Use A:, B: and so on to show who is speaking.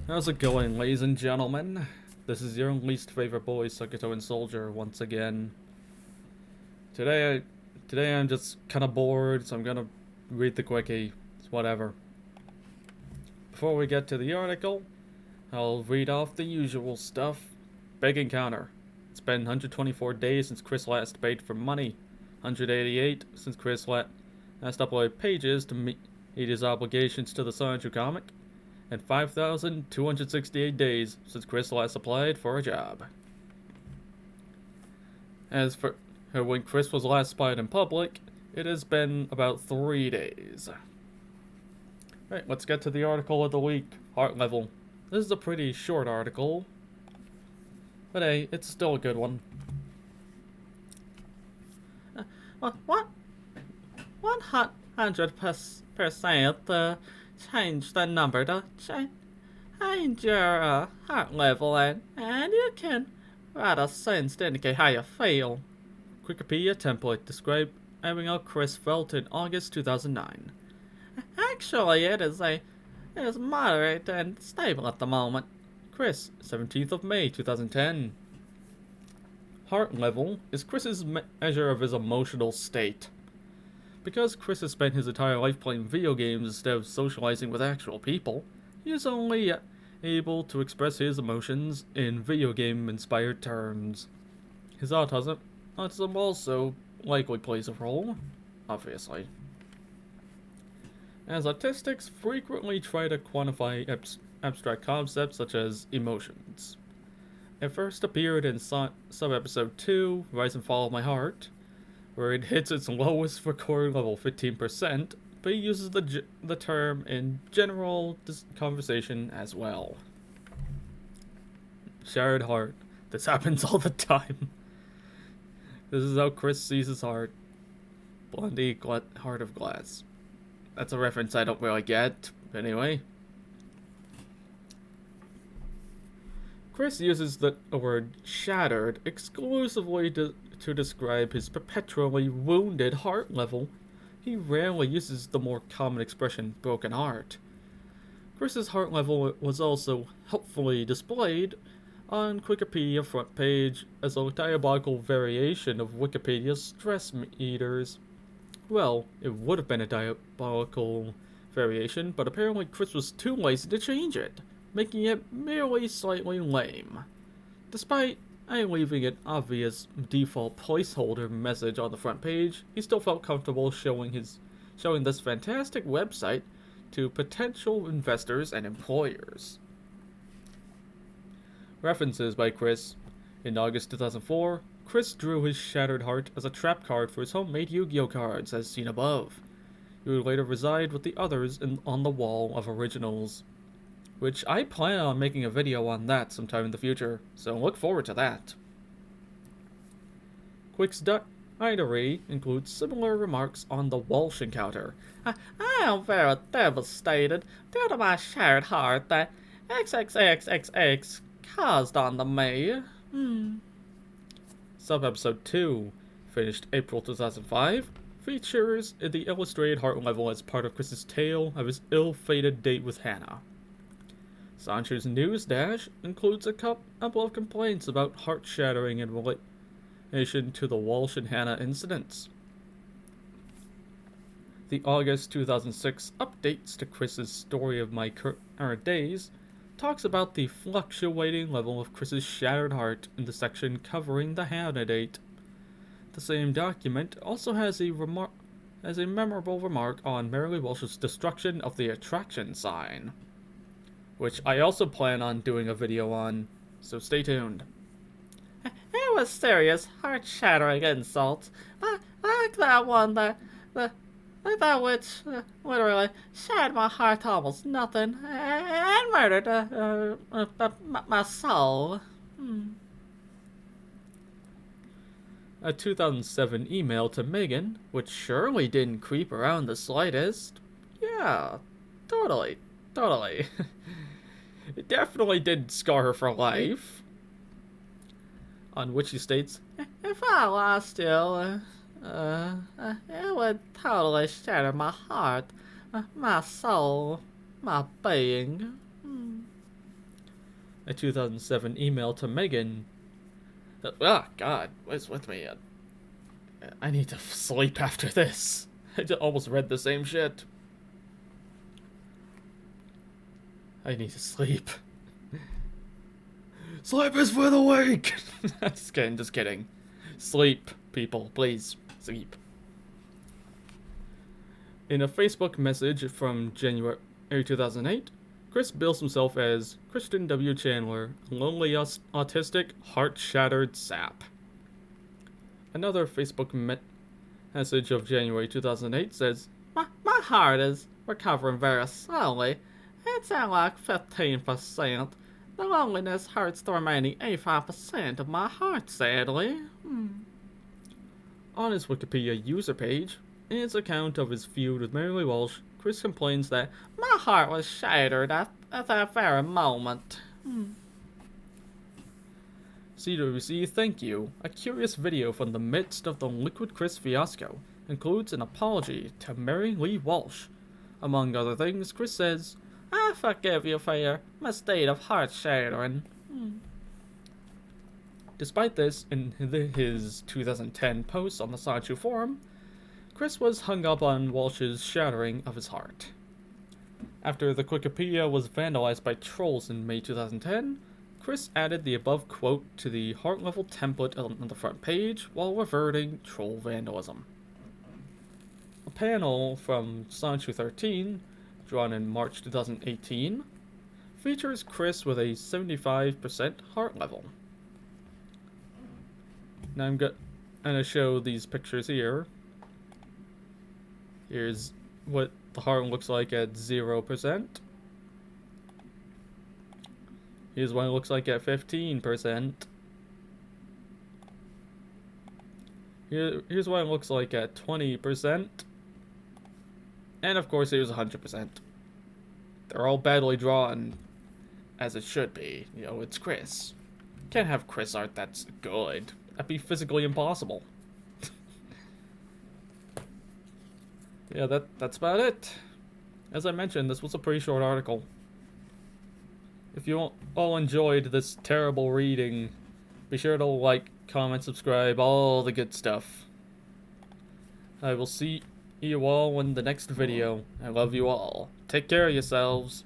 A: How's it going, ladies and gentlemen? This is your least favorite boy, SocatoanSoldier, once again. Today, today I'm just kind of bored, so I'm gonna read the quickie. It's whatever. Before we get to the article, I'll read off the usual stuff. Big encounter. It's been 124 days since Chris last paid for money. 188 since Chris last uploaded pages to meet his obligations to the Sonichu comic. And 5,268 days since Chris last applied for a job. As for when Chris was last spotted in public, it has been about 3 days. Right, let's get to the article of the week. Heart level. This is a pretty short article, but hey, it's still a good one.
B: What? 100% change the number to change your heart level, and you can write a sentence to indicate how you feel.
A: Wikipedia template describing how Chris felt in August 2009.
B: Actually, it is moderate and stable at the moment.
A: Chris, 17th of May 2010. Heart level is Chris's measure of his emotional state. Because Chris has spent his entire life playing video games instead of socializing with actual people, he is only able to express his emotions in video game-inspired terms. His autism also likely plays a role, obviously, as autistics frequently try to quantify abstract concepts such as emotions. It first appeared in sub-episode 2, Rise and Fall of My Heart, where it hits its lowest recording level, 15%, but he uses the term in general conversation as well. Shattered heart. This happens all the time. This is how Chris sees his heart. Blondie heart of glass. That's a reference I don't really get, but anyway. Chris uses the word shattered exclusively to describe his perpetually wounded heart level. He rarely uses the more common expression broken heart. Chris's heart level was also helpfully displayed on Wikipedia front page as a diabolical variation of Wikipedia's stress meters. Well, it would have been a diabolical variation, but apparently Chris was too lazy to change it, making it merely slightly lame. Despite leaving an obvious default placeholder message on the front page, he still felt comfortable showing this fantastic website to potential investors and employers. References by Chris. In August 2004, Chris drew his shattered heart as a trap card for his homemade Yu-Gi-Oh cards, as seen above. He would later reside with the others on the wall of originals, which I plan on making a video on that sometime in the future, so look forward to that. Quick's diary includes similar remarks on the Walsh encounter.
B: I am very devastated due to my shattered heart that XXXXX caused on me.
A: Sub-episode 2, finished April 2005, features the illustrated heart level as part of Chris's tale of his ill-fated date with Hannah. Sonichu's news dash includes a couple of complaints about heart-shattering in relation to the Walsh and Hannah incidents. The August 2006 updates to Chris's story of my current days talks about the fluctuating level of Chris's shattered heart in the section covering the Hannah date. The same document also has a memorable remark on Mary Walsh's destruction of the attraction sign, which I also plan on doing a video on, so stay tuned.
B: It was serious, heart-shattering insults, like that one that which literally shattered my heart almost nothing and murdered my soul.
A: A 2007 email to Megan, which surely didn't creep around the slightest. Yeah, totally. It definitely did scar her for life. On which he states,
B: If I lost you, it would totally shatter my heart, my soul, my being.
A: a 2007 email to Megan. Oh God, what is with me? I need to sleep after this. I just almost read the same shit. I need to sleep. Sleep is for the weak! Just kidding. Sleep, people, please, sleep. In a Facebook message from January 2008, Chris bills himself as Christian W. Chandler, lonely autistic, heart-shattered sap. Another Facebook message of January 2008 says,
B: My heart is recovering very slowly. It's at like 15%. The loneliness hurts the remaining 85% of my heart, sadly.
A: On his Wikipedia user page, in his account of his feud with Mary Lee Walsh, Chris complains that
B: my heart was shattered at that very moment.
A: CWC, thank you. A curious video from the midst of the Liquid Chris fiasco includes an apology to Mary Lee Walsh. Among other things, Chris says,
B: I forgive you for your mistake of heart shattering.
A: Despite this, in his 2010 post on the Sonichu forum, Chris was hung up on Walsh's shattering of his heart. After the Wikipedia was vandalized by trolls in May 2010, Chris added the above quote to the heart level template on the front page while reverting troll vandalism. A panel from Sonichu 13, drawn in March 2018, features Chris with a 75% heart level. Now I'm going to show these pictures here. Here's what the heart looks like at 0%. Here's what it looks like at 15%. Here's what it looks like at 20%. And of course, here's 100%. They're all badly drawn, as it should be. You know, it's Chris. Can't have Chris art that's good. That'd be physically impossible. Yeah, that's about it. As I mentioned, this was a pretty short article. If you all enjoyed this terrible reading, be sure to like, comment, subscribe, all the good stuff. I will see you all in the next video. I love you all. Take care of yourselves.